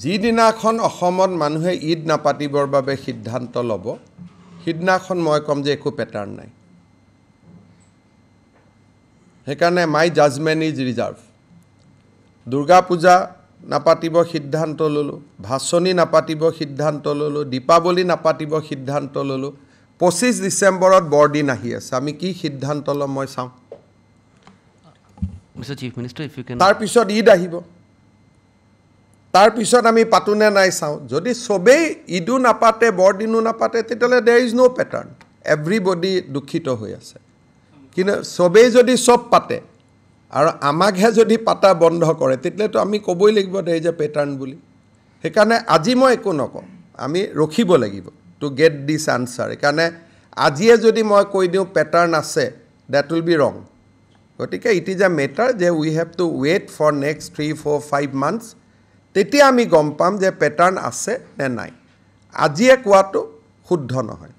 যিদিনাখন অসমত মানুহে ঈদ নাপাতিবৰ বাবে সিদ্ধান্ত ল'ব সিদিনাখন মই কম যে একো পেটাৰ্ণ নাই সেইকাৰণে মাই judgement is reserve Durga Puja নাপাতিব সিদ্ধান্ত ল'লোঁ ভাচনি নাপাতিব সিদ্ধান্ত ল'লোঁ দীপাৱলী নাপাতিব সিদ্ধান্ত ল'লোঁ 25 ডিচেম্বৰত বৰদিন আহি আছে আমি কি সিদ্ধান্ত ল'ম মই চাওঁ Mr. Chief Minister, if you can... তাৰ পিছত ঈদ আহিব তাৰ পিছত আমি পাতুনে নাই চাওঁ যদি সবেই ঈদো নাপাতে বৰদিনো নাপাতে তেতিয়ালে there is no pattern everybody দুখিত হৈ আছে কিন্তু সবেই যদি সব পাতে আৰু আমাকহে যদি পাতা বন্ধ কৰে তেতিয়াতো আমি কবই লাগিব there is a pattern বুলি সেইকাৰণে আজি মই একো নকওঁ আমি ৰখিব লাগিব to get this answer সেইকাৰণে আজিয়ে যদি মই কৈ দিওঁ pattern আছে that will be wrong গতিকে it is a matter যে we have to wait for next 3 4 5 months তেতিয়া আমি গম পাম যে প্যাটাৰ্ন আছে নে নাই আজিয়ে কোৱাটো শুদ্ধ নহয়